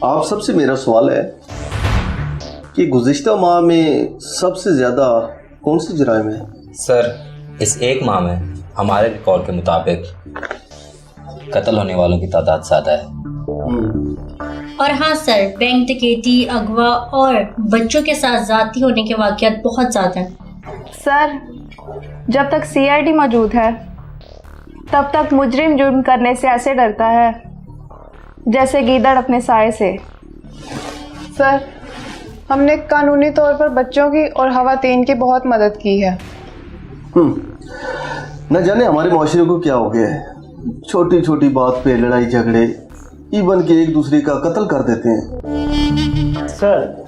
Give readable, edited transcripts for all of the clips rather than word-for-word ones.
आप सबसे मेरा सवाल है कि गुज़िश्ता माह में सबसे ज़्यादा कौन सी जराइम है? सर, इस एक माह में हमारे रिकॉर्ड के मुताबिक कत्ल होने वालों की तादाद ज़्यादा है। और हाँ सर, बैंक डकैती, अगवा और बच्चों के साथ जाती होने के वाक़यात बहुत ज़्यादा हैं। सर, जब तक सीआईडी मौजूद है तब तक मुजरिम जुर्म करने से ऐसे डरता है जैसे गीदड़ अपने साए से। सर, हमने कानूनी तौर पर बच्चों की और खवातीन की बहुत मदद की है। न जाने हमारे माशरे को क्या हो गया है, छोटी छोटी बात पे लड़ाई झगड़े, इवन के एक दूसरे का कत्ल कर देते हैं। सर,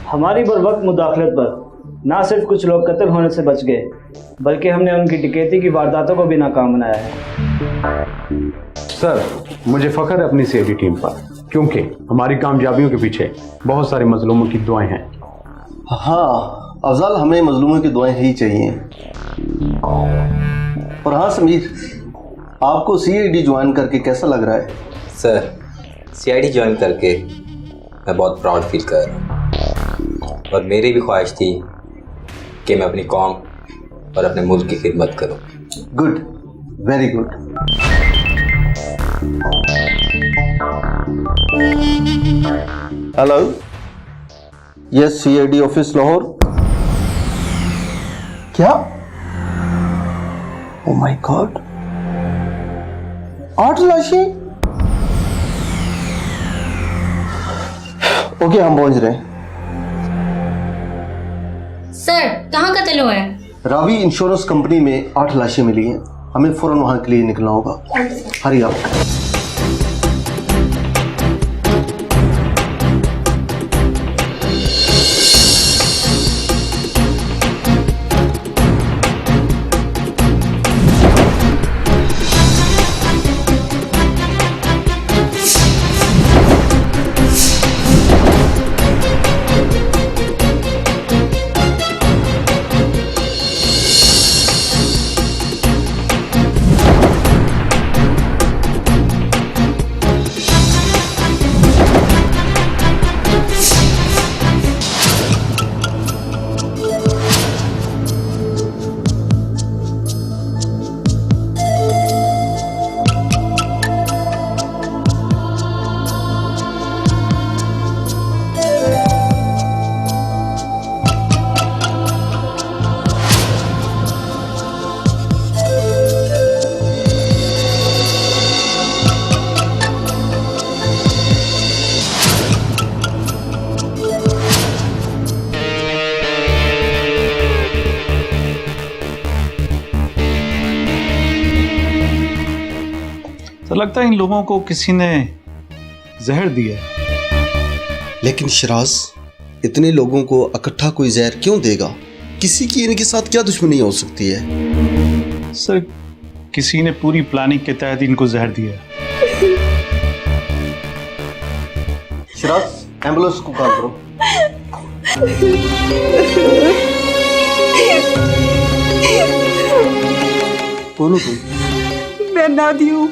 हमारी बरवक्त मुदाखलत पर ना सिर्फ कुछ लोग कत्ल होने से बच गए बल्कि हमने उनकी डकैती की वारदातों को भी नाकाम बनाया है। सर, मुझे फ़ख्र है अपनी सीआईडी टीम पर, क्योंकि हमारी कामयाबियों के पीछे बहुत सारे मजलूमों की दुआएं हैं। हाँ अफजल, हमें मजलूमों की दुआएं ही चाहिए। और हाँ समीर, आपको सीआईडी ज्वाइन करके कैसा लग रहा है? सर, सीआईडी ज्वाइन करके मैं बहुत प्राउड फील कर रहा हूँ और मेरी भी ख्वाहिश थी कि मैं अपनी कौम और अपने मुल्क की खिदमत करूँ। Good, very good. Hello, yes CID office Lahore. क्या? ओह माय गॉड, 8 लाशें? ओके, हम पहुंच रहे हैं। सर, कहाँ कत्ल हुआ है? रावी इंश्योरेंस कंपनी में 8 लाशें मिली हैं। हमें फौरन वहां के लिए निकलना होगा। हरी आप। तो लगता है इन लोगों को किसी ने जहर दिया है। लेकिन शिराज, इतने लोगों को इकट्ठा कोई जहर क्यों देगा? किसी की इनके साथ क्या दुश्मनी हो सकती है? सर, किसी ने पूरी प्लानिंग के तहत इनको जहर दिया है। शिराज, एम्बुलेंस को कॉल करो। कौन हो तुम? मैं नादी हूँ।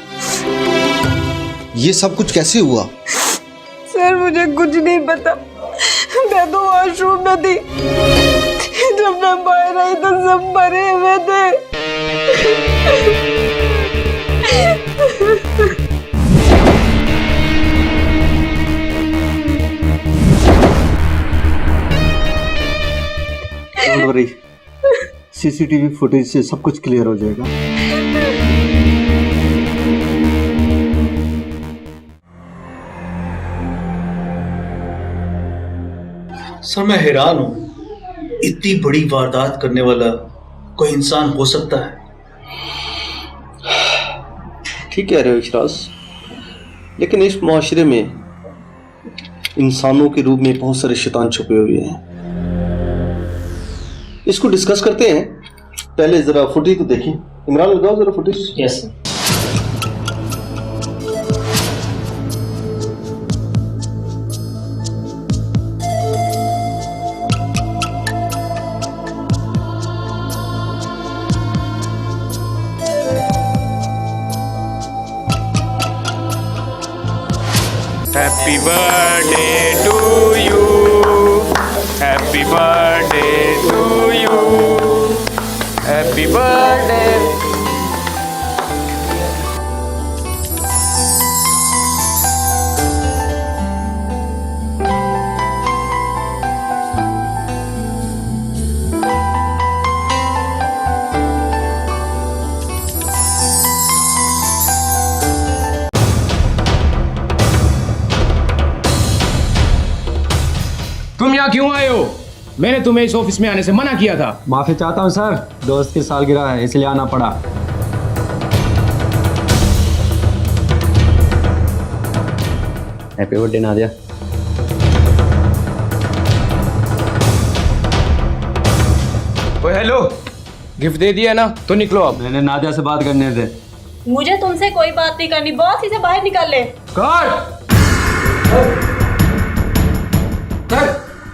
ये सब कुछ कैसे हुआ? सर, मुझे कुछ नहीं पता। मैं तो वॉशरूम में थी। जब मैं बाहर आई तो सब मरे हुए थे। डोंट वरी, सीसीटीवी फुटेज से सब कुछ क्लियर हो जाएगा। सर, मैं हैरान हूँ, इतनी बड़ी वारदात करने वाला कोई इंसान हो सकता है? ठीक कह रहे हो इशराज, लेकिन इस माशरे में इंसानों के रूप में बहुत सारे शैतान छुपे हुए हैं। इसको डिस्कस करते हैं। पहले जरा फुटेज तो देखिए। इमरान, लगाओ जरा footage. Yes. Happy birthday to you, happy birthday to you, happy birthday. तुम यहाँ क्यों आए हो? मैंने तुम्हें इस ऑफिस में आने से मना किया था। माफ़ी चाहता हूँ सर, दोस्त की सालगिरह है इसलिए आना पड़ा। Happy birthday Nadia. ओए हेलो, गिफ्ट दे दिया ना तो निकलो अब। मैंने नादिया से बात करने थे। मुझे तुमसे कोई बात नहीं करनी, बॉस इसे बाहर निकाल ले।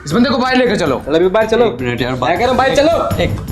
इस बंदे को बाहर लेकर चलो। अभी बाहर चलो। एक मिनट यार, मैं कह रहा हूं बाहर चलो। एक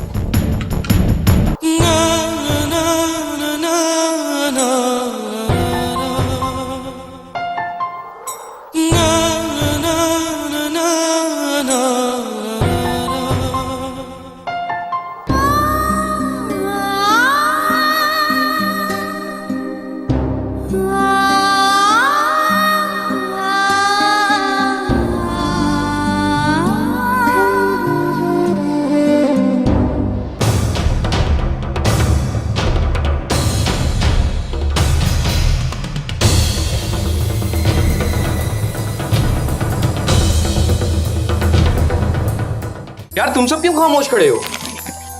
यार तुम सब क्यों खामोश खड़े हो?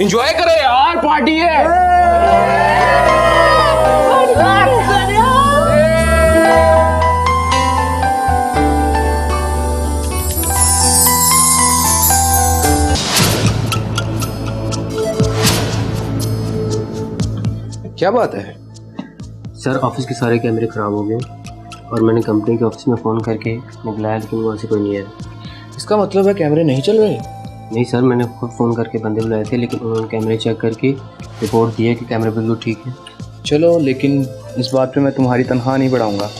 एंजॉय करो यार, पार्टी है। क्या बात है? सर ऑफिस के सारे कैमरे ख़राब हो गए और मैंने कंपनी के ऑफिस में फ़ोन करके बुलाया लेकिन वहाँ से कोई नहीं आया। इसका मतलब है कैमरे नहीं चल रहे? नहीं सर, मैंने खुद फ़ोन करके बंदे बुलाए थे लेकिन उन्होंने कैमरे चेक करके रिपोर्ट दी है कि कैमरे बिल्कुल ठीक है। चलो, लेकिन इस बात पे मैं तुम्हारी तनख्वाह नहीं बढ़ाऊंगा।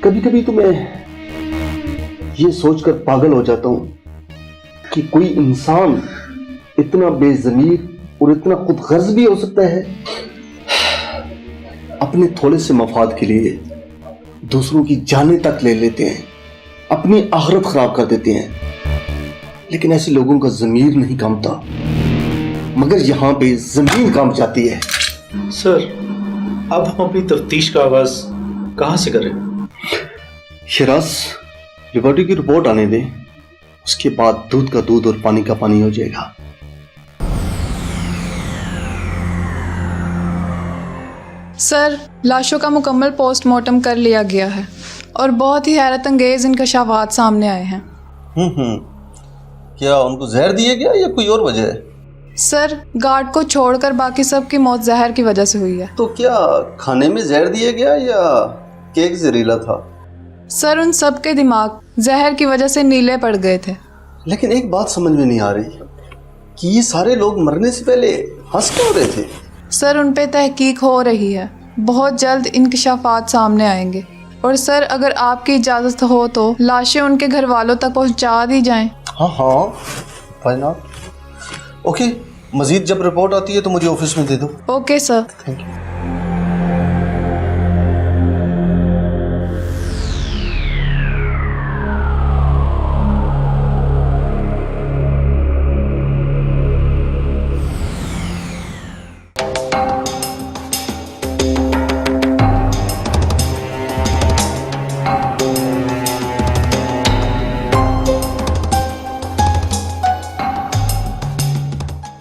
कभी कभी तो मैं ये सोचकर पागल हो जाता हूं कि कोई इंसान इतना बेज़मीर और इतना खुदगर्ज भी हो सकता है। अपने थोड़े से मफाद के लिए दूसरों की जानें तक ले लेते हैं, अपनी आखिरत खराब कर देते हैं। लेकिन ऐसे लोगों का ज़मीर नहीं कांपता, मगर यहाँ पे ज़मीन कांप जाती है। सर, अब हम अपनी तफ्तीश का आगाज कहाँ से करें? शिराज, लेबोरेटरी की रिपोर्ट आने दें, उसके बाद दूध का दूध और पानी का पानी हो जाएगा। सर, लाशों का मुकम्मल पोस्टमार्टम कर लिया गया है और बहुत ही हैरत अंगेज इंकशाफात सामने आए हैं। क्या उनको जहर दिया गया या कोई और वजह है? सर, गार्ड को छोड़कर बाकी सब की मौत जहर की वजह से हुई है। तो क्या खाने में जहर दिया गया या केक जहरीला था? सर, उन सब के दिमाग जहर की वजह से नीले पड़ गए थे। लेकिन एक बात समझ में नहीं आ रही कि ये सारे लोग मरने से पहले हंस क्यों रहे थे? सर, उन पे तहकीक हो रही है, बहुत जल्द इंकशाफात सामने आएंगे। और सर अगर आपकी इजाज़त हो तो लाशें उनके घर वालों तक पहुंचा दी जाएं। हाँ हाँ, व्हाई नॉट। ओके, मजीद जब रिपोर्ट आती है तो मुझे ऑफिस में दे दो। Okay sir. Thank you.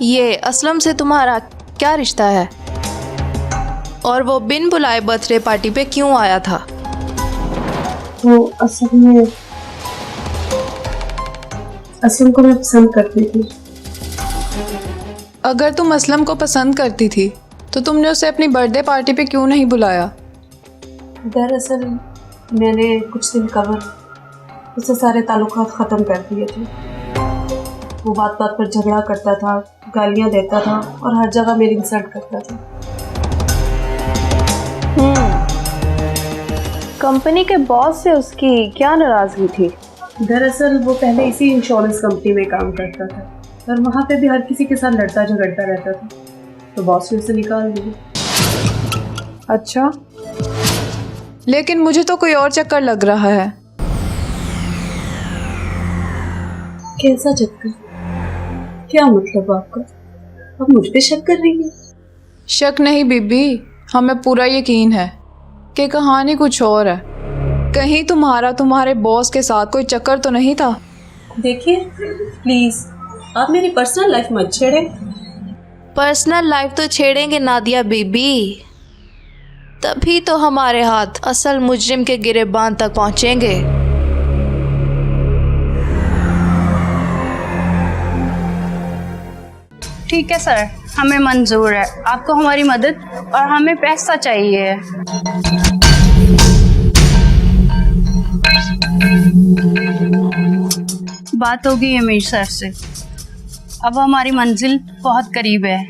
ये असलम से तुम्हारा क्या रिश्ता है? और वो बिन बुलाए बर्थडे पार्टी पे क्यों आया था? वो असल में असलम को मैं पसंद करती थी। अगर तुम असलम को पसंद करती थी तो तुमने उसे अपनी बर्थडे पार्टी पे क्यों नहीं बुलाया? दरअसल मैंने कुछ दिन कबल उससे सारे ताल्लुकात ख़त्म कर दिए थे। वो बात बात पर झगड़ा करता था, गालियाँ देता था और हर जगह मेरी इंसल्ट करता था। कंपनी के बॉस से उसकी क्या नाराज़गी थी? दरअसल वो पहले इसी इंश्योरेंस कंपनी में काम करता था और वहाँ पे भी हर किसी के साथ लड़ता झगड़ता रहता था, तो बॉस ने उसे निकाल दिया। अच्छा, लेकिन मुझे तो कोई और चक्कर लग रहा है। कैसा चक्कर? क्या मतलब आपका? आप मुझ पे शक कर रही हैं? शक नहीं बीबी, हमें पूरा यकीन है कि कहानी कुछ और है। कहीं तुम्हारे बॉस के साथ कोई चक्कर तो नहीं था? देखिए प्लीज, आप मेरी पर्सनल लाइफ मत छेड़ें। पर्सनल लाइफ तो छेड़ेंगे नादिया बीबी, तभी तो हमारे हाथ असल मुजरिम के गिरेबान तक पहुंचेंगे। ठीक है सर, हमें मंजूर है। आपको हमारी मदद और हमें पैसा चाहिए। बात होगी अमीर सर से। अब हमारी मंजिल बहुत करीब है।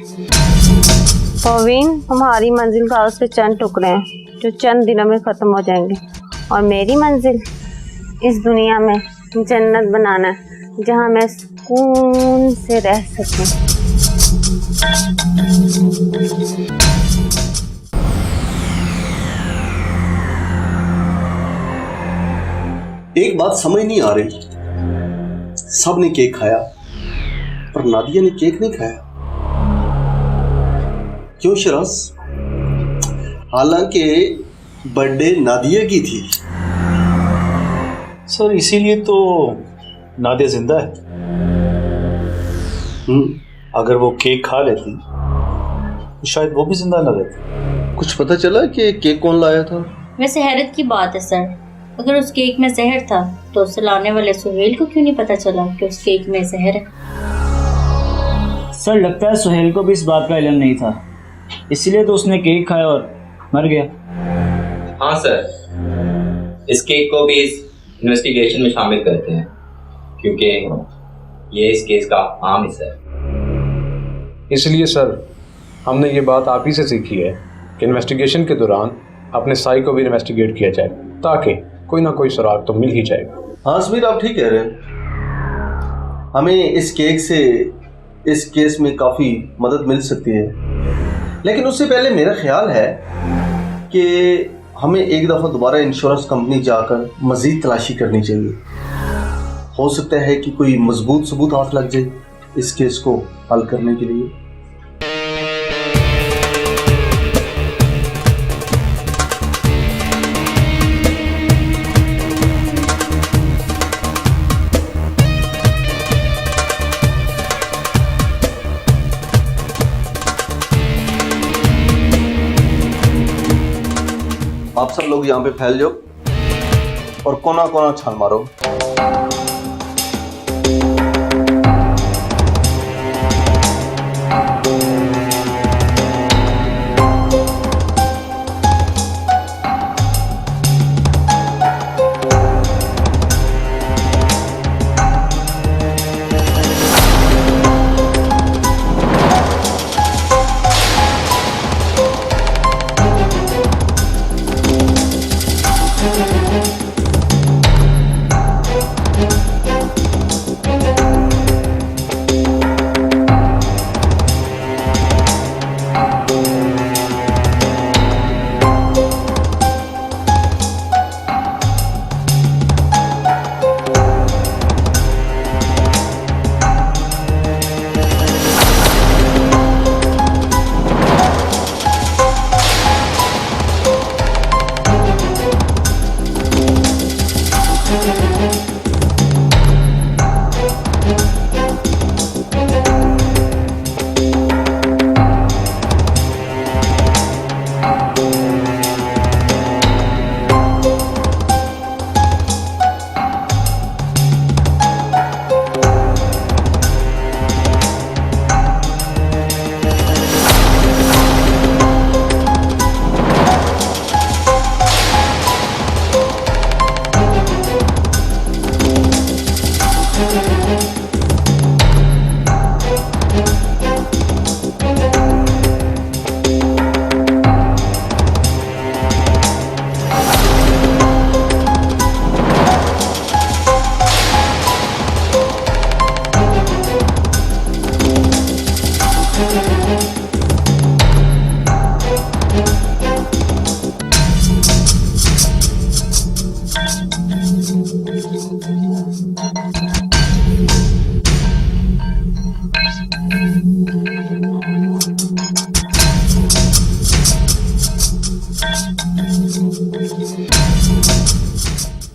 परवीन, हमारी मंजिल का उस पे चंद टुकड़े हैं जो चंद दिनों में ख़त्म हो जाएंगे, और मेरी मंजिल इस दुनिया में जन्नत बनाना है जहाँ मैं सुकून से रह सकूं। एक बात समझ नहीं आ रही, सब ने केक खाया पर नादिया ने केक नहीं खाया, क्यों शराज? हालांकि बर्थडे नादिया की थी। सर इसीलिए तो नादिया जिंदा है। अगर वो केक खा लेती तो शायद वो भी जिंदा न रहती। कुछ पता चला कि केक कौन लाया था? वैसे हैरत की बात है सर, अगर उस केक में जहर था तो उसे लाने वाले सुहेल को क्यों नहीं पता चला कि उस केक में जहर है? सर लगता है सुहेल को भी इस बात का इल्म नहीं था, इसीलिए तो उसने केक खाया और मर गया। हाँ सर, इस केक को भी इस इन्वेस्टिगेशन में शामिल करते हैं क्योंकि ये इस केस का आम हिस्सा है। इसलिए सर हमने ये बात आप ही से सीखी है कि इन्वेस्टिगेशन के दौरान अपने साई को भी इन्वेस्टिगेट किया जाए ताकि कोई ना कोई सुराग तो मिल ही जाएगा। हाँ समीर, आप ठीक कह रहे हैं। हमें इस केक से इस केस में काफ़ी मदद मिल सकती है, लेकिन उससे पहले मेरा ख्याल है कि हमें एक दफ़ा दोबारा इंश्योरेंस कंपनी जाकर मज़ीद तलाशी करनी चाहिए। हो सकता है कि कोई मजबूत सबूत हाथ लग जाए इस केस को हल करने के लिए। आप सब लोग यहाँ पे फैल जाओ और कोना कोना छान मारो।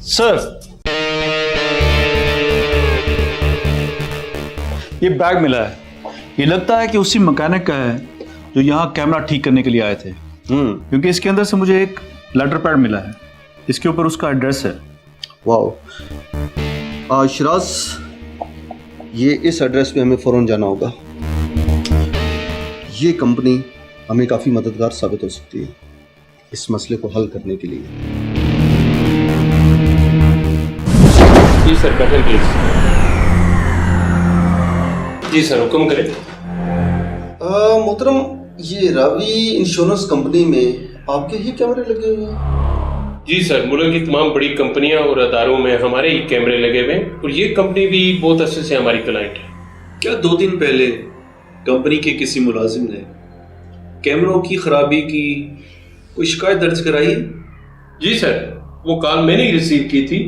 सर, ये बैग मिला है। ये लगता है कि उसी मैकेनिक का है जो यहाँ कैमरा ठीक करने के लिए आए थे। क्योंकि इसके अंदर से मुझे एक लेटर पैड मिला है, इसके ऊपर उसका एड्रेस है। वाह शिराज, ये इस एड्रेस पे हमें फ़ौरन जाना होगा। ये कंपनी हमें काफ़ी मददगार साबित हो सकती है इस मसले को हल करने के लिए। जी सर, बैठे प्लीज। जी सर, हुक्म करें। मोहतरम, ये रावी इंश्योरेंस कंपनी में आपके ही कैमरे लगे हुए हैं? जी सर, मुल्क की तमाम बड़ी कंपनियां और अदारों में हमारे ही कैमरे लगे हुए हैं और ये कंपनी भी बहुत अच्छे से हमारी क्लाइंट है। क्या 2 दिन पहले कंपनी के किसी मुलाजिम ने कैमरों की खराबी की कोई शिकायत दर्ज कराई है? जी सर, वो कॉल मैंने ही रिसीव की थी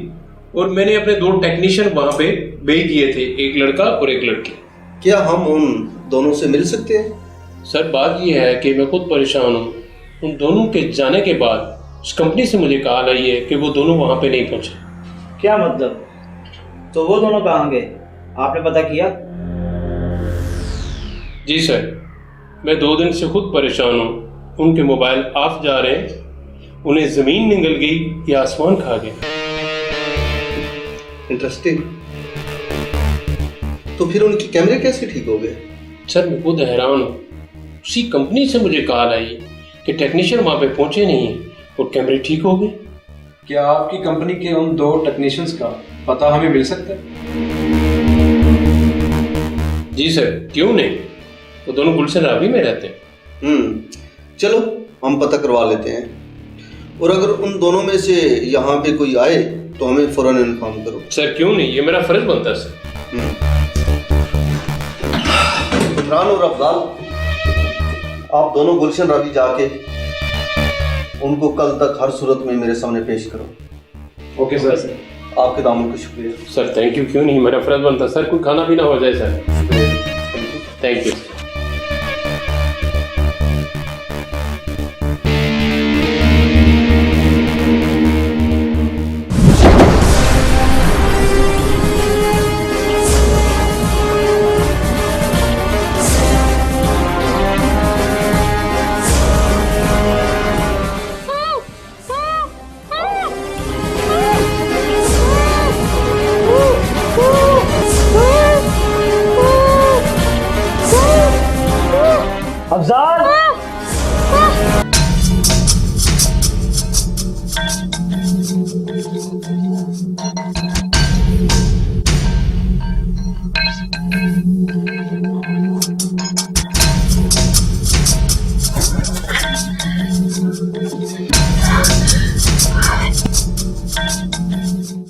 और मैंने अपने 2 टेक्नीशियन वहाँ पे भेज दिए थे, एक लड़का और एक लड़की। क्या हम उन दोनों से मिल सकते हैं? सर, बात ये है कि मैं खुद परेशान हूँ। उन दोनों के जाने के बाद उस कंपनी से मुझे कॉल आई है कि वो दोनों वहाँ पे नहीं पहुँचे। क्या मतलब? तो वो दोनों कहाँ गए, आपने पता किया? जी सर, मैं 2 दिन से खुद परेशान हूँ। उनके मोबाइल ऑफ जा रहे हैं, उन्हें ज़मीन निगल गई या आसमान खा गए। इंटरेस्टिंग। तो फिर उनके कैमरे कैसे ठीक हो गए? सर, मैं खुद हैरान हूँ। उसी कंपनी से मुझे कॉल आई कि टेक्नीशियन वहाँ पे पहुँचे नहीं और कैमरे ठीक हो गए। क्या आपकी कंपनी के उन 2 टेक्नीशियंस का पता हमें मिल सकता है? जी सर, क्यों नहीं, वो दोनों गुलशन रावी में रहते हैं। चलो हम पता करवा लेते हैं, और अगर उन दोनों में से यहाँ पे कोई आए तो हमें फौरन इन्फॉर्म करो। सर क्यों नहीं, ये मेरा फर्ज बनता है सर। इमरान और अफजाल, आप दोनों गुलशन रावी जाके उनको कल तक हर सूरत में मेरे सामने पेश करो। Okay sir. आपके दामन का शुक्रिया सर। थैंक यू, क्यों नहीं, मेरा फर्ज बनता सर। कोई खाना पीना हो जाए सर। Thank you. अफजाल,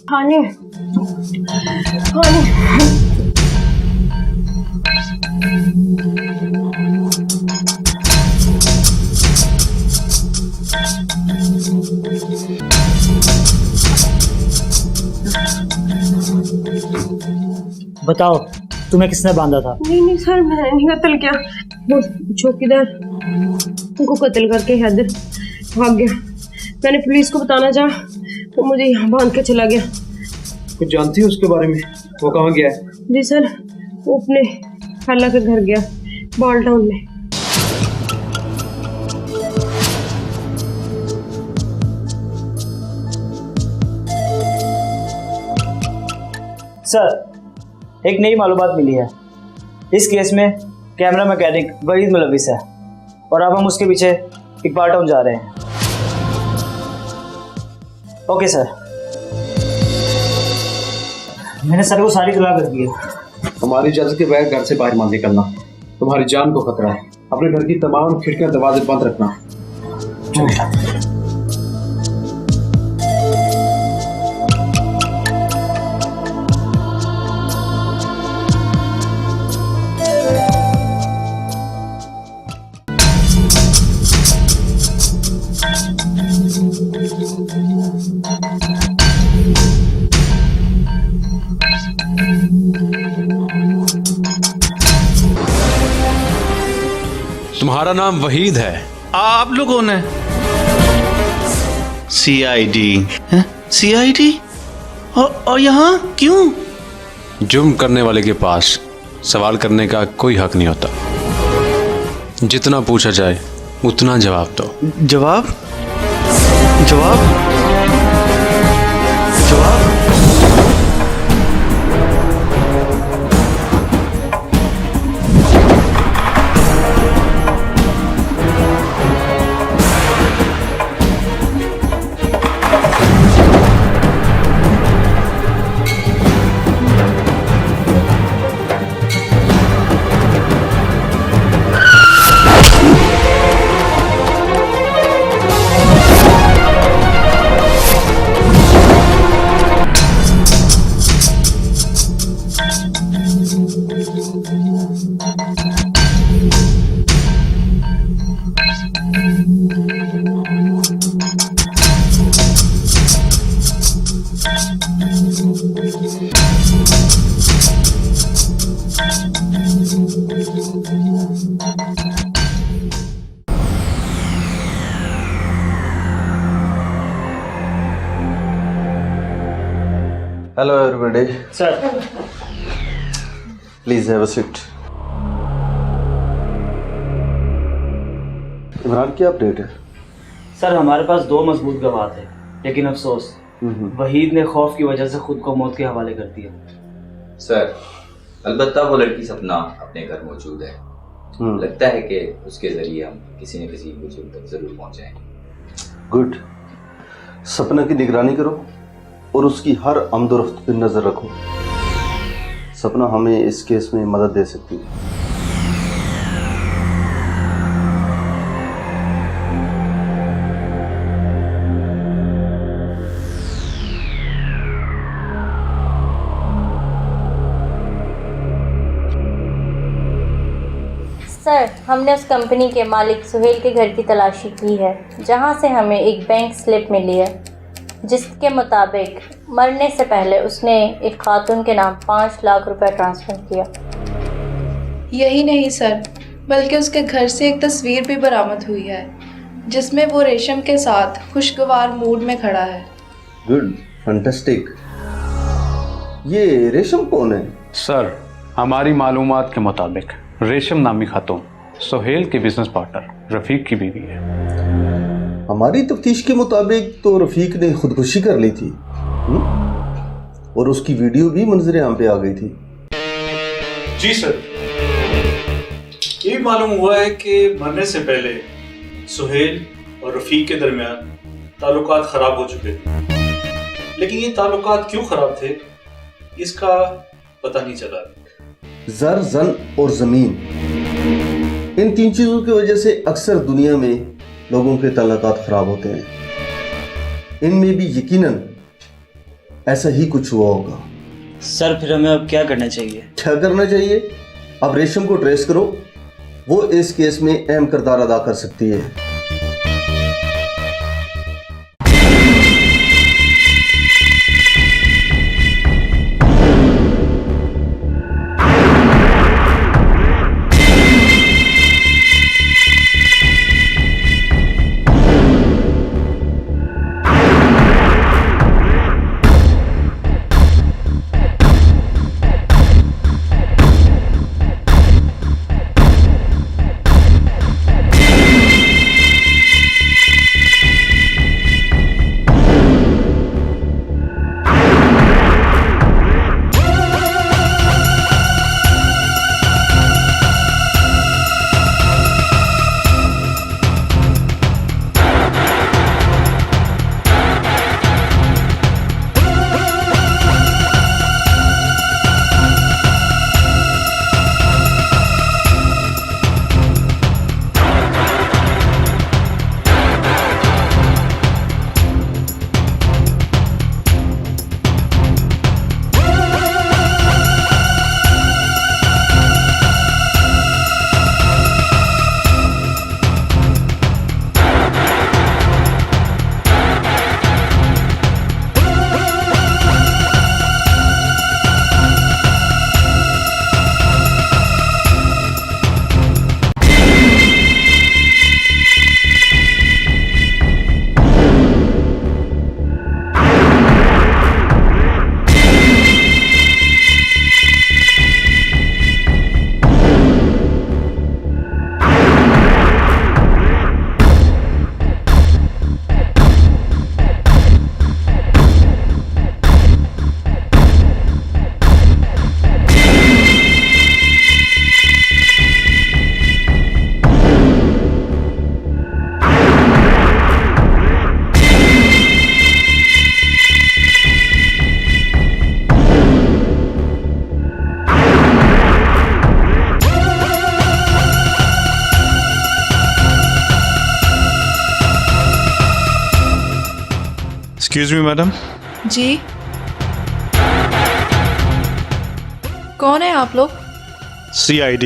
हानि बताओ, तुम्हें किसने बांधा था? नहीं सर, मैंने नहीं कत्ल किया। वो चौकीदार उनको कत्ल करके हैदर भाग गया। मैंने पुलिस को बताना चाहा, वो मुझे यहाँ बांध के चला गया। कुछ जानती हो उसके बारे में? वो कहाँ गया है? जी सर, वो अपने खाला के घर गया, बॉल टाउन में। सर, एक नई मालूमात मिली है। इस केस में कैमरा मैकेनिक वहीद मुलविस है और अब हम उसके पीछे इकबाल टाउन जा रहे हैं। Okay sir. मैंने सर को सारी इत्तला कर दी है। हमारी इजाजत के बगैर घर से बाहर मत निकलना, तुम्हारी जान को खतरा है। अपने घर की तमाम खिड़कियां दरवाजे बंद रखना। तुम्हारा नाम वहीद है? आप लोगों ने सीआईडी? सीआईडी? और यहाँ क्यों? जुर्म करने वाले के पास सवाल करने का कोई हक नहीं होता। जितना पूछा जाए उतना जवाब दो। जवाब? जवाब? जवाब? Hello everybody. Sir. Please have a seat. Imran क्या अपडेट है? सर हमारे पास 2 मजबूत गवाह थे, लेकिन अफसोस वहीद ने खौफ की वजह से खुद को मौत के हवाले कर दिया। सर अलबत्ता वो लड़की सपना अपने घर मौजूद है। लगता है कि उसके जरिए हम किसी न किसी मुजरिम तक जरूर पहुंचेंगे। गुड। सपना की निगरानी करो और उसकी हर आमदोरफ्त पर नजर रखो। सपना हमें इस केस में मदद दे सकती है। सर हमने उस कंपनी के मालिक सुहेल के घर की तलाशी की है, जहां से हमें एक बैंक स्लिप मिली है जिसके मुताबिक मरने से पहले उसने एक खातून के नाम 5 लाख रुपए ट्रांसफ़र किया। यही नहीं सर, बल्कि उसके घर से एक तस्वीर भी बरामद हुई है जिसमें वो रेशम के साथ खुशगवार मूड में खड़ा है। Good, fantastic. ये रेशम कौन है? सर हमारी मालूमात के मुताबिक रेशम नामी खातून सुहेल के बिजनेस पार्टनर रफीक की बीवी है। हमारी तफ्तीश के मुताबिक तो रफीक ने खुदकुशी कर ली थी और उसकी वीडियो भी मंजर आम पे आ गई थी। जी सर, ये भी मालूम हुआ है कि मरने से पहले सुहेल और रफीक के दरमियान ताल्लुकात खराब हो चुके थे, लेकिन ये ताल्लुकात क्यों खराब थे इसका पता नहीं चला। जर, जन और जमीन, इन 3 चीजों की वजह से अक्सर दुनिया में लोगों के ताल्लुकात खराब होते हैं। इनमें भी यकीनन ऐसा ही कुछ हुआ होगा। सर फिर हमें अब क्या करना चाहिए? क्या करना चाहिए? अब रेशम को ट्रेस करो, वो इस केस में अहम किरदार अदा कर सकती है। Excuse me madam. जी, कौन है आप लोग? CID।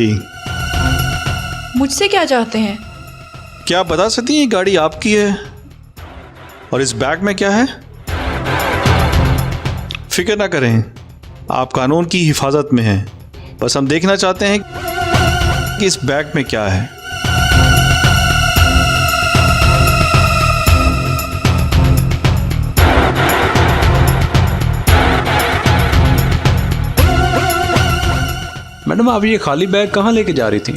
मुझसे क्या चाहते हैं? क्या आप बता सकती हैं ये गाड़ी आपकी है और इस बैग में क्या है? फिक्र ना करें, आप कानून की हिफाजत में हैं। बस हम देखना चाहते हैं कि इस बैग में क्या है। मैडम आप ये खाली बैग कहाँ लेके जा रही थी?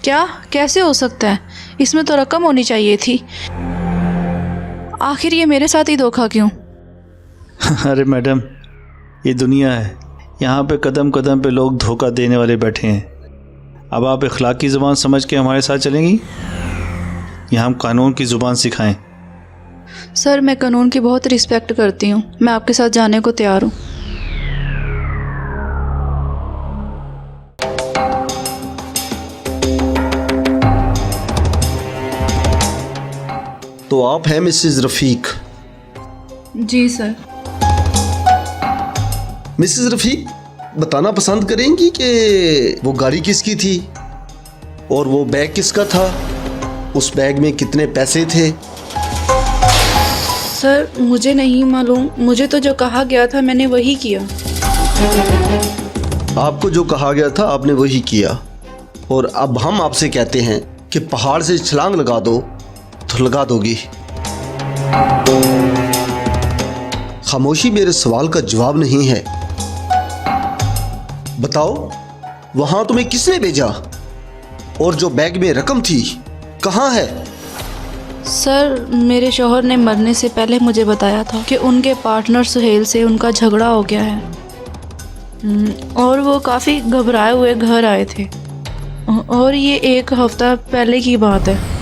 क्या? कैसे हो सकता है? इसमें तो रकम होनी चाहिए थी। आखिर ये मेरे साथ ही धोखा क्यों? अरे मैडम, ये दुनिया है, यहाँ पे कदम कदम पे लोग धोखा देने वाले बैठे हैं। अब आप इखलाकी ज़ुबान समझ के हमारे साथ चलेंगी या हम कानून की ज़ुबान सिखाएं? सर, मैं कानून की बहुत रिस्पेक्ट करती हूँ। मैं आपके साथ जाने को तैयार हूँ। तो आप हैं मिसेस रफ़ीक? जी सर। मिसेस रफ़ीक, बताना पसंद करेंगी कि वो गाड़ी किसकी थी और वो बैग किसका था? उस बैग में कितने पैसे थे? सर, मुझे नहीं मालूम। मुझे तो जो कहा गया था मैंने वही किया। आपको जो कहा गया था आपने वही किया, और अब हम आपसे कहते हैं कि पहाड़ से छलांग लगा दो तो लगा दोगी। खामोशी मेरे सवाल का जवाब नहीं है। बताओ, वहां तुम्हें किसने भेजा और जो बैग में रकम थी कहाँ है? सर, मेरे शौहर ने मरने से पहले मुझे बताया था कि उनके पार्टनर सुहेल से उनका झगड़ा हो गया है और वो काफ़ी घबराए हुए घर आए थे, और ये 1 हफ्ता पहले की बात है।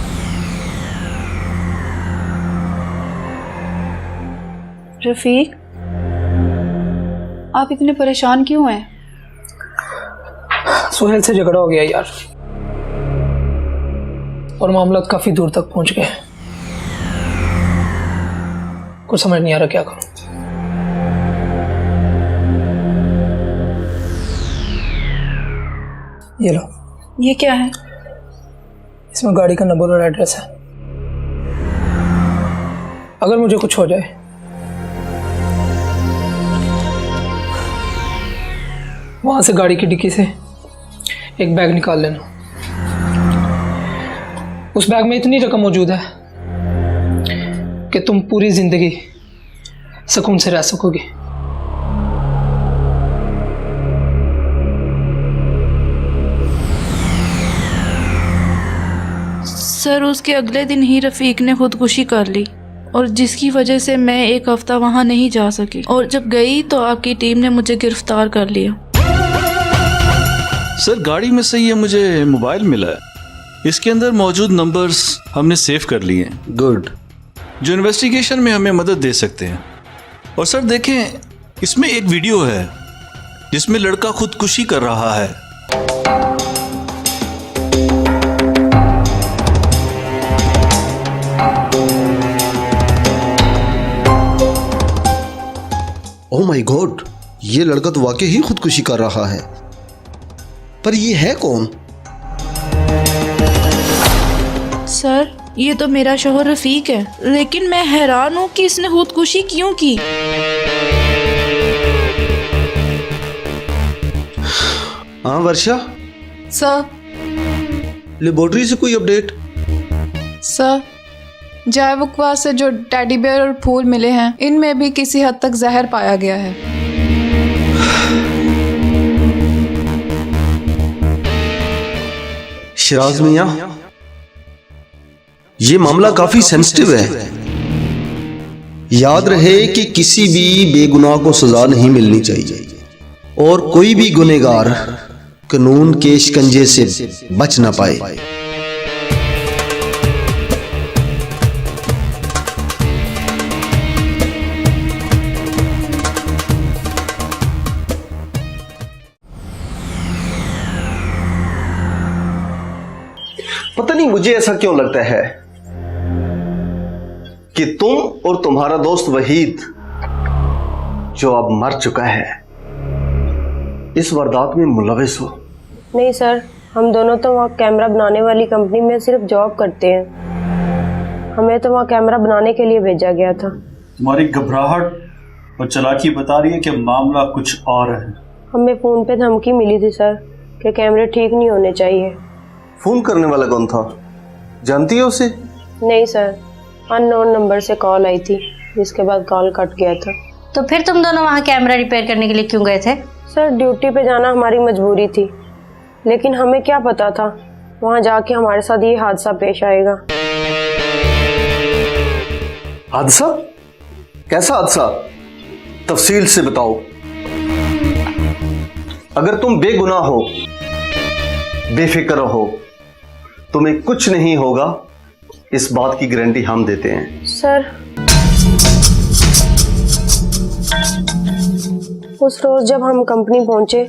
रफ़ीक, आप इतने परेशान क्यों हैं? सुहेल से झगड़ा हो गया यार, और मामला काफी दूर तक पहुंच गए। कुछ समझ नहीं आ रहा क्या करूं। ये लो। ये क्या है? इसमें गाड़ी का नंबर और एड्रेस है। अगर मुझे कुछ हो जाए वहां से गाड़ी की डिक्की से एक बैग निकाल लेना। उस बैग में इतनी रकम मौजूद है कि तुम पूरी जिंदगी सुकून से रह सकोगे। सर, उसके अगले दिन ही रफ़ीक ने खुदकुशी कर ली, और जिसकी वजह से मैं 1 हफ्ता वहाँ नहीं जा सकी, और जब गई तो आपकी टीम ने मुझे गिरफ्तार कर लिया। सर, गाड़ी में से ये मुझे मोबाइल मिला है, इसके अंदर मौजूद नंबर्स हमने सेव कर लिए हैं। गुड। जो इन्वेस्टिगेशन में हमें मदद दे सकते हैं। और सर देखें, इसमें एक वीडियो है जिसमें लड़का खुदकुशी कर रहा है। ओह माय गॉड, ये लड़का तो वाकई ही खुदकुशी कर रहा है, पर ये है कौन? सर, ये तो मेरा शौहर रफ़ीक है, लेकिन मैं हैरान हूँ कि इसने खुदकुशी क्यों की। हाँ वर्षा। सर। लेबोरेटरी से कोई अपडेट? सर, जैव से जो टेडी बेयर और फूल मिले हैं, इनमें भी किसी हद तक जहर पाया गया है। शिराज मियां, ये मामला काफी सेंसिटिव है। याद रहे कि किसी भी बेगुनाह को सजा नहीं मिलनी चाहिए, और कोई भी गुनहगार कानून के शिकंजे से बच ना पाए। पता नहीं मुझे ऐसा क्यों लगता है कि तुम और तुम्हारा दोस्त वहीद, जो अब मर चुका है, इस वारदात में मुलविस हो। नहीं सर, हम दोनों तो वहाँ कैमरा बनाने वाली कंपनी में सिर्फ जॉब करते हैं। हमें तो वहाँ कैमरा बनाने के लिए भेजा गया था। तुम्हारी घबराहट और चालाकी बता रही है कि मामला कुछ और है। हमें फ़ोन पे धमकी मिली थी सर कि कैमरे ठीक नहीं होने चाहिए। फोन करने वाला कौन था, जानती है उसे? नहीं सर, अननोन नंबर से कॉल आई थी, जिसके बाद कॉल कट गया था। तो फिर तुम दोनों वहाँ कैमरा रिपेयर करने के लिए क्यों गए थे? सर, ड्यूटी पे जाना हमारी मजबूरी थी, लेकिन हमें क्या पता था वहाँ जाके हमारे साथ ये हादसा पेश आएगा। हादसा? कैसा हादसा? तफसील से बताओ। अगर तुम बेगुनाह हो, बेफिक्र हो, तुम्हें कुछ नहीं होगा, इस बात की गारंटी हम देते हैं। सर, उस रोज जब हम कंपनी पहुंचे,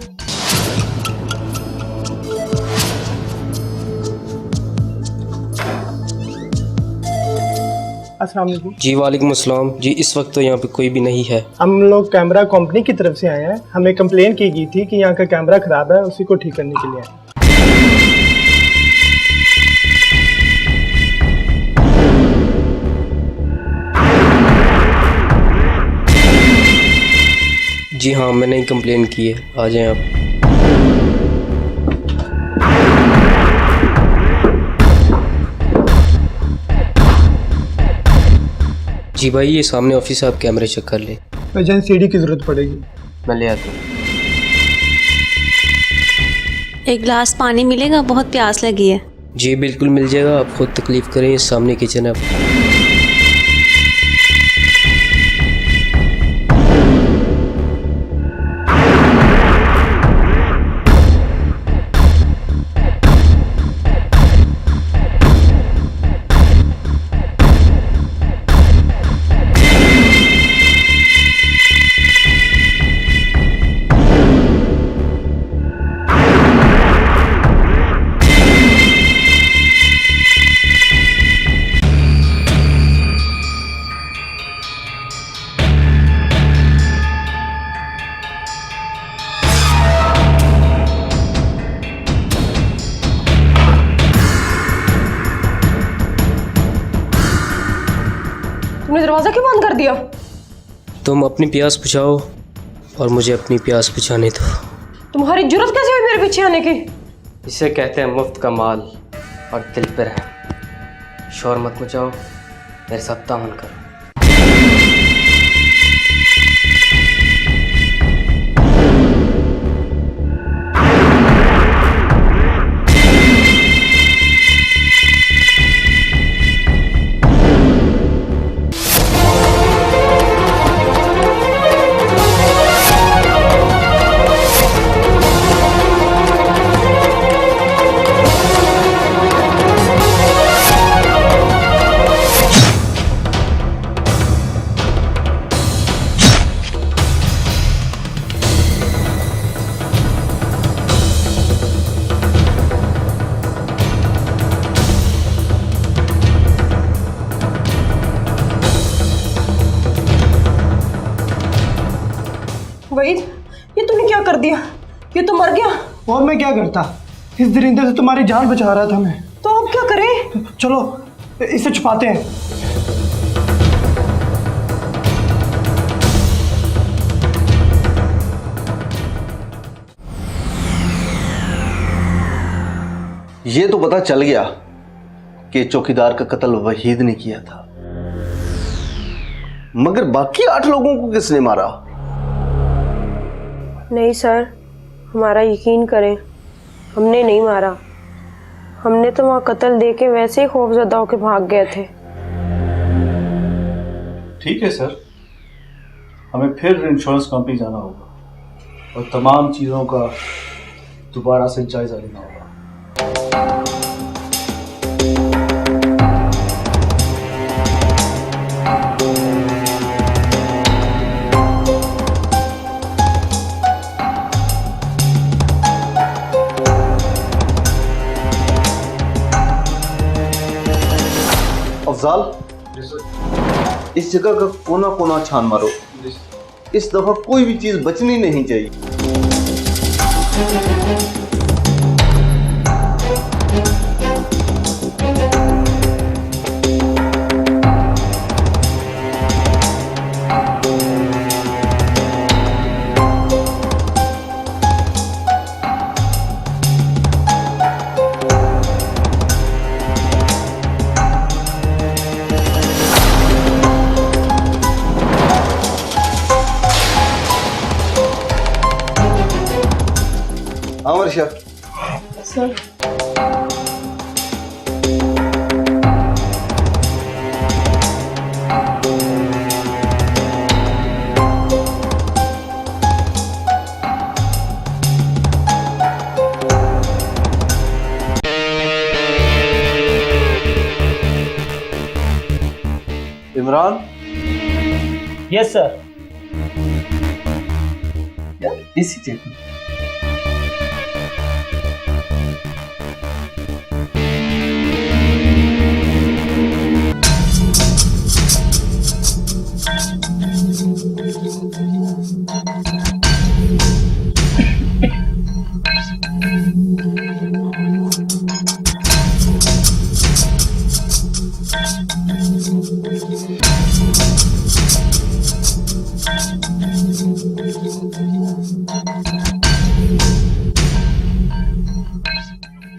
अस्सलाम वालेकुम। जी वालेकुम अस्सलाम। जी इस वक्त तो यहाँ पे कोई भी नहीं है। हम लोग कैमरा कंपनी की तरफ से आए हैं। हमें कंप्लेन की गई थी कि यहाँ का कैमरा खराब है, उसी को ठीक करने के लिए आए। जी हाँ, मैंने ही कंप्लेन की है। आ जाएं आप। जी भाई, ये सामने ऑफिस है, आप कैमरे चेक कर ले। भाईजान, सीडी की जरूरत पड़ेगी। मैं ले आता हूँ। एक गिलास पानी मिलेगा, बहुत प्यास लगी है। जी बिल्कुल मिल जाएगा, आप खुद तकलीफ करें। सामने किचन है। तुमने दरवाजा क्यों बंद कर दिया? तुम अपनी प्यास बुझाओ और मुझे अपनी प्यास बुझाने दो। तुम्हारी जुर्रत कैसे हुई मेरे पीछे आने की? इसे कहते हैं मुफ्त का माल और दिल पर है। शोर मत मचाओ, मेरे साथ तामन करो। वहीद, ये तूने क्या कर दिया? ये तो मर गया। और मैं क्या करता, इस दरिंदे से तुम्हारी जान बचा रहा था मैं। तो अब क्या करें? चलो इसे छुपाते हैं। ये तो पता चल गया कि चौकीदार का कत्ल वहीद ने किया था, मगर बाकी 8 लोगों को किसने मारा? नहीं सर, हमारा यकीन करें, हमने नहीं मारा। हमने तो वहाँ कत्ल देख के वैसे ही खौफजदा होकर भाग गए थे। ठीक है सर, हमें फिर इंश्योरेंस कंपनी जाना होगा और तमाम चीज़ों का दोबारा से जायज़ा लेना होगा। अफजाल, इस जगह का कोना कोना छान मारो। इस दफा कोई भी चीज बचनी नहीं चाहिए। हाँ Varsha. Sir Imran. Yes sir. यार इसी चेक में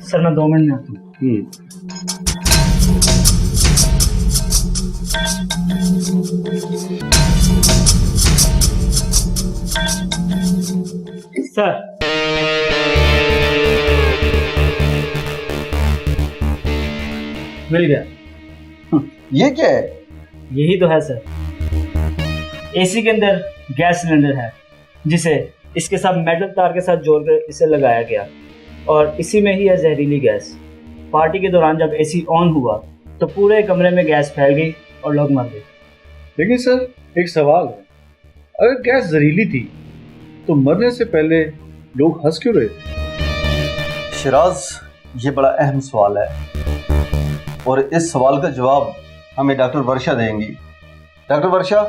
सर मैं 2 मिनट में आता हूँ। सर मिल गया। ये क्या है? यही तो है सर। एसी के अंदर गैस सिलेंडर है जिसे इसके साथ मेटल तार के साथ जोड़कर इसे लगाया गया और इसी में ही है जहरीली गैस। पार्टी के दौरान जब एसी ऑन हुआ तो पूरे कमरे में गैस फैल गई और लोग मर गए। लेकिन सर एक सवाल है, अगर गैस जहरीली थी तो मरने से पहले लोग हंस क्यों रहे थे? शिराज, ये बड़ा अहम सवाल है और इस सवाल का जवाब हमें डॉक्टर वर्षा देंगी। डॉक्टर वर्षा,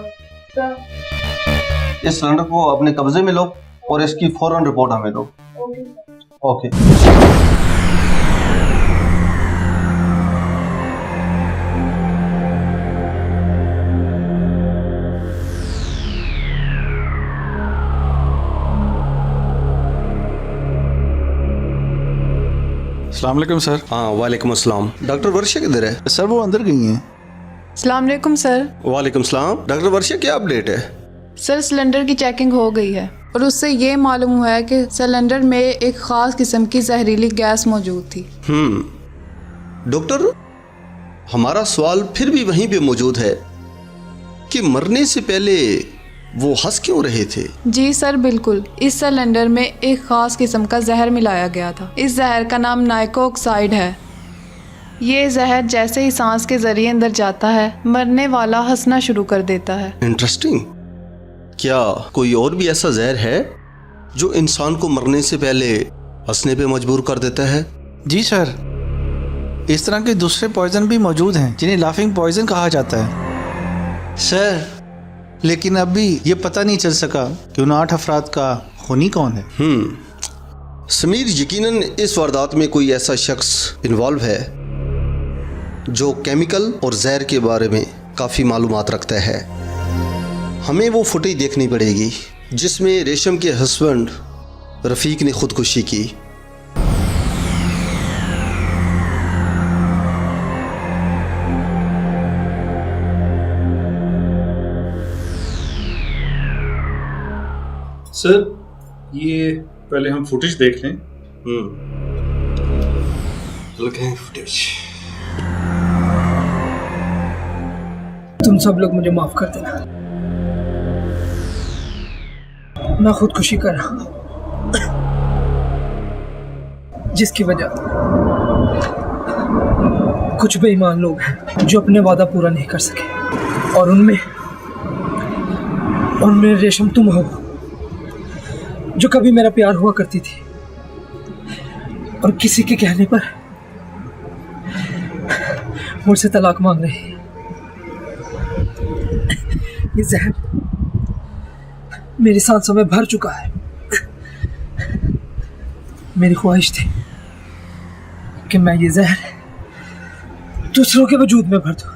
इस सिलेंडर को अपने कब्जे में लो और इसकी फौरन रिपोर्ट हमें दो। ओके। अस्सलाम वालेकुम सर। हाँ वालेकुम अस्सलाम। डॉक्टर वर्षा किधर है? सर वो अंदर गई हैं। अस्सलाम वालेकुम सर। वालेकुम सलाम। डॉक्टर वर्षा क्या अपडेट है? सर सिलेंडर की चेकिंग हो गई है और उससे ये मालूम हुआ है कि सिलेंडर में एक ख़ास किस्म की जहरीली गैस मौजूद थी। डॉक्टर, हमारा सवाल फिर भी वहीं पे मौजूद है कि मरने से पहले वो हंस क्यों रहे थे? जी सर बिल्कुल। इस सिलेंडर में एक ख़ास किस्म का जहर मिलाया गया था। इस जहर का नाम नाइको ऑक्साइड है। ये जहर जैसे ही सांस के जरिए अंदर जाता है मरने वाला हंसना शुरू कर देता है। इंटरेस्टिंग। क्या कोई और भी ऐसा जहर है जो इंसान को मरने से पहले हंसने पे मजबूर कर देता है? जी सर, इस तरह के दूसरे पॉइजन भी मौजूद हैं जिन्हें लाफिंग पॉइजन कहा जाता है सर, लेकिन अब भी ये पता नहीं चल सका कि उन 8 अफराद का खूनी कौन है। समीर, यकीनन इस वारदात में कोई ऐसा शख्स इन्वॉल्व है जो केमिकल और जहर के बारे में काफ़ी मालूमात रखता है। हमें वो फुटेज देखनी पड़ेगी जिसमें रेशम के हस्बैंड रफ़ीक ने खुदकुशी की। सर ये पहले हम फुटेज देख लें। फुटेज। तुम सब लोग मुझे माफ कर देना, मैं खुदकुशी कर रहा हूँ जिसकी वजह कुछ बेईमान लोग हैं जो अपने वादा पूरा नहीं कर सके और उनमें रेशम तुम हो जो कभी मेरा प्यार हुआ करती थी और किसी के कहने पर मुझसे तलाक मांग रही। ये जहर मेरी सांसों में भर चुका है। मेरी ख्वाहिश थी कि मैं ये जहर दूसरों के वजूद में भर दूं,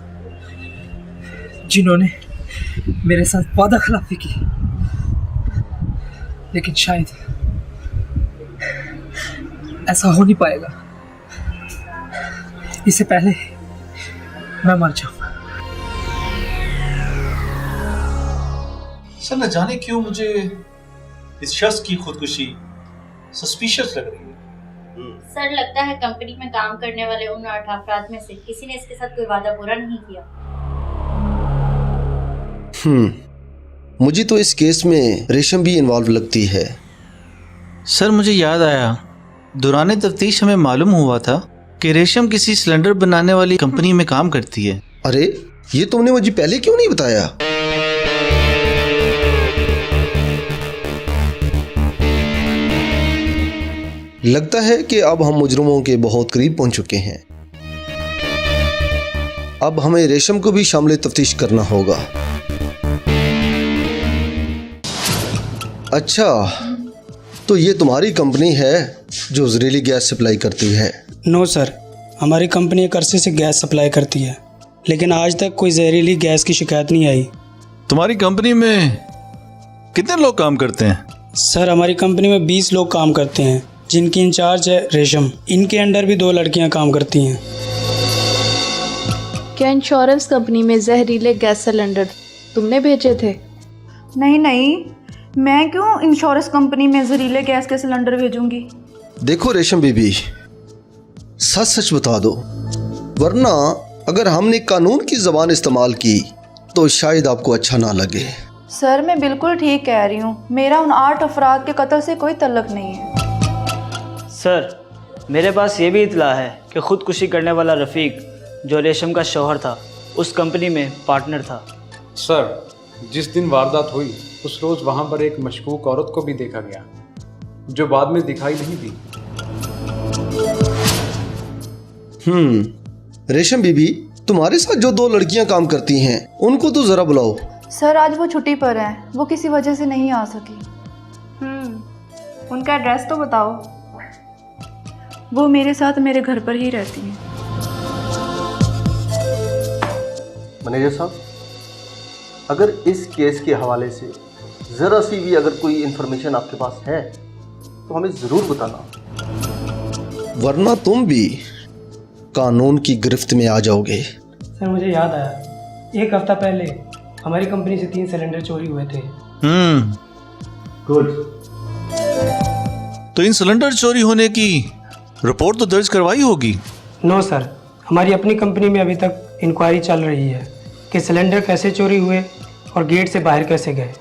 जिन्होंने मेरे साथ वादा खिलाफी की, लेकिन शायद ऐसा हो नहीं पाएगा। इससे पहले मैं मर जाऊं। सर न जाने क्यों मुझे इस शख्स की खुदकुशी सस्पिशियस लग रही है। सर लगता है कंपनी में काम करने वाले उन 8 अफराद में से किसी ने इसके साथ कोई वादा पूरा नहीं किया। मुझे तो इस केस में रेशम भी इन्वॉल्व लगती है। सर मुझे याद आया, दौरान तफ्तीश हमें मालूम हुआ था कि रेशम किसी सिलेंडर बनाने वाली कंपनी में काम करती है। अरे ये तुमने मुझे पहले क्यों नहीं बताया? लगता है कि अब हम मुजरिमों के बहुत करीब पहुंच चुके हैं। अब हमें रेशम को भी शामिल तफ्तीश करना होगा। अच्छा, तो ये तुम्हारी कंपनी है जो जहरीली गैस सप्लाई करती है? नो सर, हमारी कंपनी एक अरसे से गैस सप्लाई करती है, लेकिन आज तक कोई जहरीली गैस की शिकायत नहीं आई। तुम्हारी कंपनी में कितने लोग काम करते हैं? सर हमारी कंपनी में 20 लोग काम करते हैं, जिनकी इंचार्ज है रेशम। इनके अंडर भी 2 लड़कियां काम करती हैं। क्या इंश्योरेंस कंपनी में जहरीले गैस सिलेंडर तुमने भेजे थे? नहीं नहीं, मैं क्यों इंश्योरेंस कंपनी में जहरीले गैस के सिलेंडर भेजूंगी। देखो रेशम बीबी, सच सच बता दो, वरना अगर हमने कानून की ज़बान इस्तेमाल की तो शायद आपको अच्छा ना लगे। सर मैं बिल्कुल ठीक कह रही हूँ, मेरा उन 8 अफराद के कत्ल से कोई तल्लुक नहीं है। सर मेरे पास ये भी इतला है कि ख़ुदकुशी करने वाला रफ़ीक, जो रेशम का शौहर था, उस कंपनी में पार्टनर था। सर जिस दिन वारदात हुई उस रोज़ वहाँ पर एक मशकूक औरत को भी देखा गया, जो बाद में दिखाई नहीं दी। रेशम बीबी, तुम्हारे साथ जो 2 लड़कियां काम करती हैं उनको तो ज़रा बुलाओ। सर आज वो छुट्टी पर हैं, वो किसी वजह से नहीं आ सकी। उनका एड्रेस तो बताओ। वो मेरे साथ मेरे घर पर ही रहती हैं। मैनेजर साहब, अगर इस केस के हवाले से ज़रा सी भी अगर कोई इन्फॉर्मेशन आपके पास है तो हमें ज़रूर बताना, वरना तुम भी कानून की गिरफ्त में आ जाओगे। सर मुझे याद आया, 1 हफ्ता पहले हमारी कंपनी से 3 सिलेंडर चोरी हुए थे। गुड। तो इन सिलेंडर चोरी होने की रिपोर्ट तो दर्ज करवाई होगी? नो सर, हमारी अपनी कंपनी में अभी तक इंक्वायरी चल रही है कि सिलेंडर कैसे चोरी हुए और गेट से बाहर कैसे गए।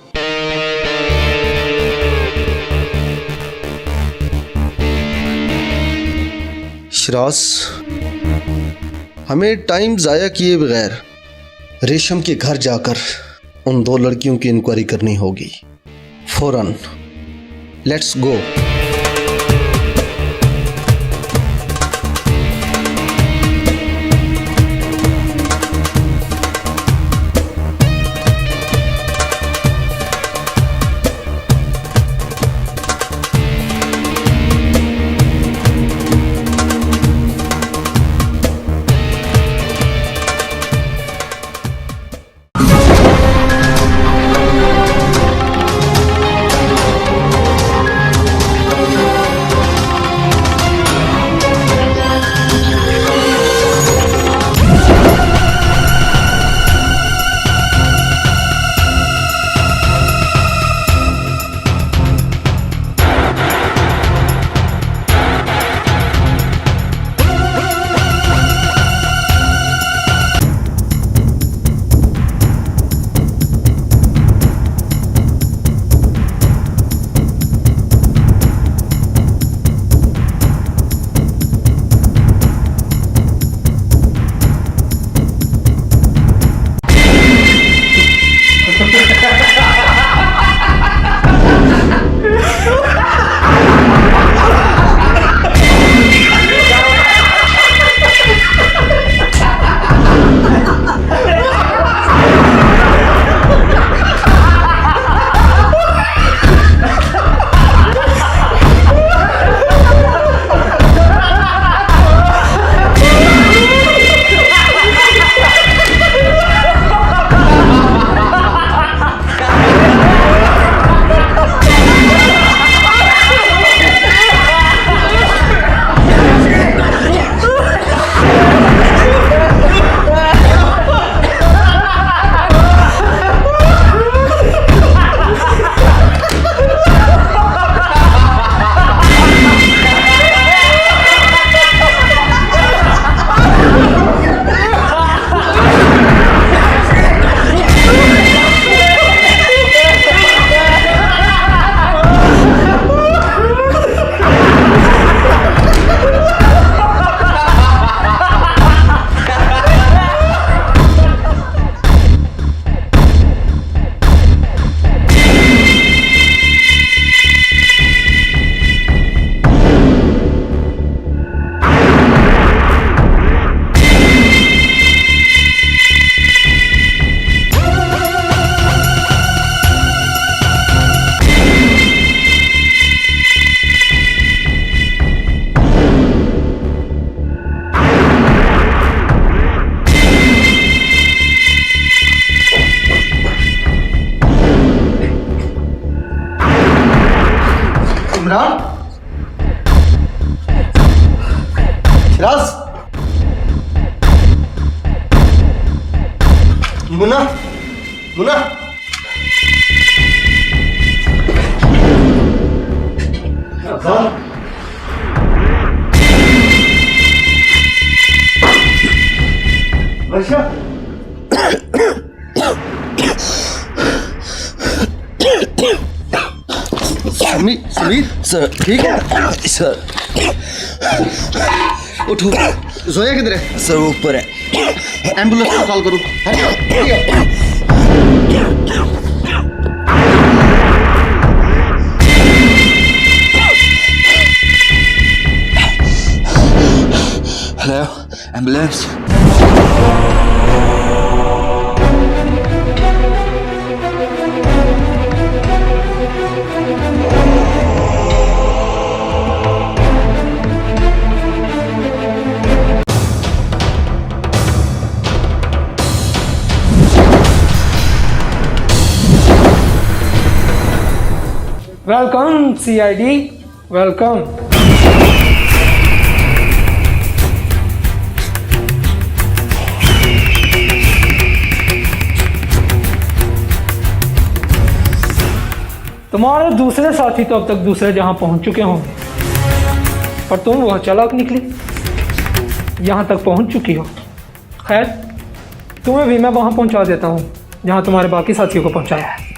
शरास, हमें टाइम ज़ाया किए बगैर रेशम के घर जाकर उन 2 लड़कियों की इंक्वायरी करनी होगी फ़ौरन। Let's go. Imran, Siraj, Munna, Munna, Varsha, Sameer sir, ठीक है सर। उठो, जोया किधर है? सर वो ऊपर है। एम्बुलेंस को कॉल करो। Hello, ambulance. Welcome CID, welcome. तुम्हारे दूसरे साथी तो अब तक दूसरे जहां पहुंच चुके होंगे, पर तुम वह चालाक निकली, यहां तक पहुंच चुकी हो। खैर, तुम्हें भी मैं वहां पहुंचा देता हूं जहां तुम्हारे बाकी साथियों को पहुंचाया है।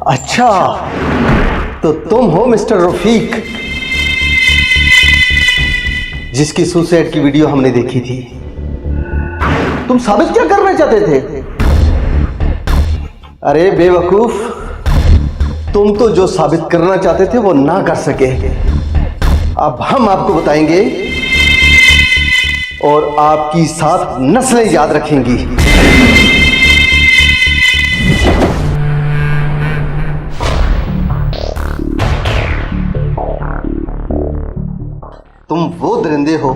अच्छा, तो तुम हो मिस्टर रफीक, जिसकी सुसाइड की वीडियो हमने देखी थी। तुम साबित क्या करना चाहते थे? अरे बेवकूफ, तुम तो जो साबित करना चाहते थे वो ना कर सके। अब हम आपको बताएंगे और आपकी 7 नस्लें याद रखेंगी। तुम वो दरिंदे हो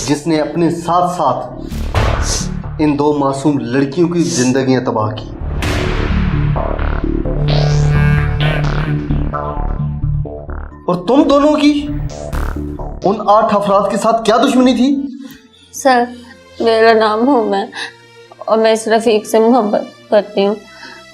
जिसने अपने साथ साथ इन 2 मासूम लड़कियों की जिंदगियां तबाह की। और तुम दोनों की उन 8 अफराद के साथ क्या दुश्मनी थी? सर, मेरा नाम हूँ मैं, और मैं इस रफ़ीक से मोहब्बत करती हूँ,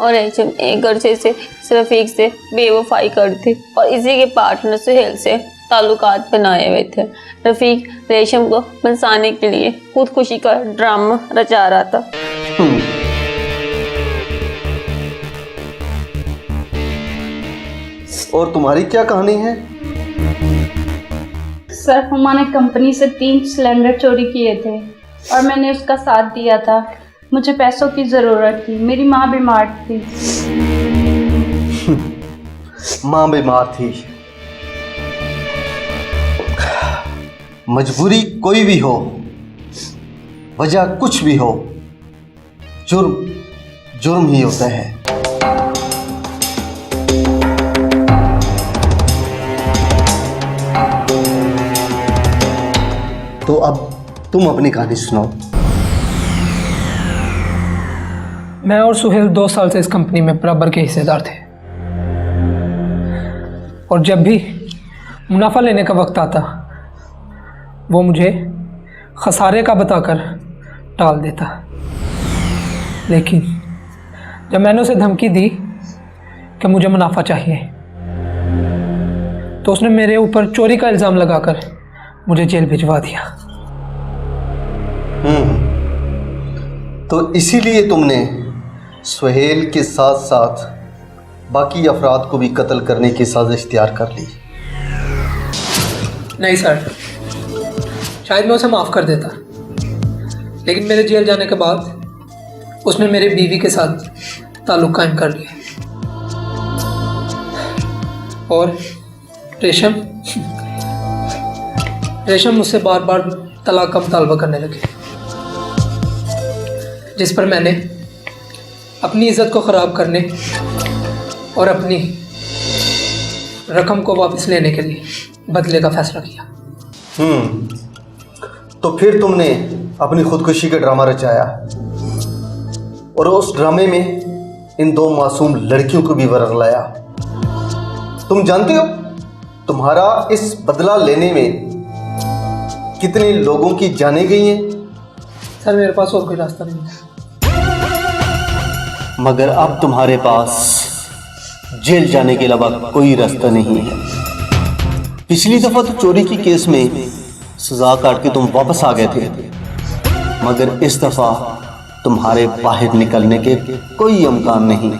और एक अरसे से इस रफ़ीक से बेवफाई करती, और इसी के पार्टनर सुहेल से ताल्लुकात बनाए हुए थे। रफ़ीक रेशम को बंसाने के लिए खुदकुशी का ड्रामा रचा रहा था। और तुम्हारी क्या कहानी है? सर, हमारे कंपनी से 3 सिलेंडर चोरी किए थे और मैंने उसका साथ दिया था। मुझे पैसों की ज़रूरत थी, मेरी माँ बीमार थी। माँ बीमार थी। मजबूरी कोई भी हो, वजह कुछ भी हो, जुर्म जुर्म ही होता है। तो अब तुम अपनी कहानी सुनाओ। मैं और सुहेल 2 साल से इस कंपनी में बराबर के हिस्सेदार थे, और जब भी मुनाफा लेने का वक्त आता वो मुझे खसारे का बताकर टाल देता। लेकिन जब मैंने उसे धमकी दी कि मुझे मुनाफा चाहिए, तो उसने मेरे ऊपर चोरी का इल्ज़ाम लगाकर मुझे जेल भिजवा दिया। तो इसीलिए तुमने सुहेल के साथ साथ बाकी अफराद को भी कत्ल करने की साजिश तैयार कर ली? नहीं सर, शायद मैं उसे माफ़ कर देता, लेकिन मेरे जेल जाने के बाद उसने मेरी बीवी के साथ ताल्लुक़ कायम कर लिया, और रेशम मुझसे बार बार तलाक का मुतालबा करने लगी, जिस पर मैंने अपनी इज़्ज़त को ख़राब करने और अपनी रकम को वापस लेने के लिए बदले का फैसला किया। तो फिर तुमने अपनी खुदकुशी का ड्रामा रचाया और उस ड्रामे में इन दो मासूम लड़कियों को भी वरगलाया। तुम जानते हो तुम्हारा इस बदला लेने में कितने लोगों की जानें गई हैं? सर मेरे पास और कोई रास्ता नहीं है। मगर अब तुम्हारे पास जेल जाने के अलावा कोई रास्ता नहीं है। पिछली दफा तो चोरी की केस में सजा काट के तुम वापस आ गए थे, मगर इस दफा तुम्हारे बाहर निकलने के कोई इम्कान नहीं।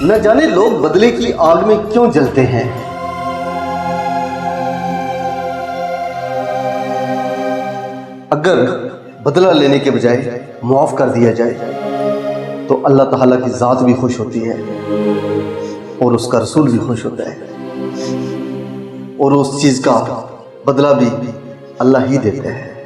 न जाने लोग बदले की आग में क्यों जलते हैं। अगर बदला लेने के बजाय मुआफ कर दिया जाए तो अल्लाह ताला की ज़ात भी खुश होती है और उसका रसूल भी खुश होता है, और उस चीज़ का बदला भी अल्लाह ही देता है।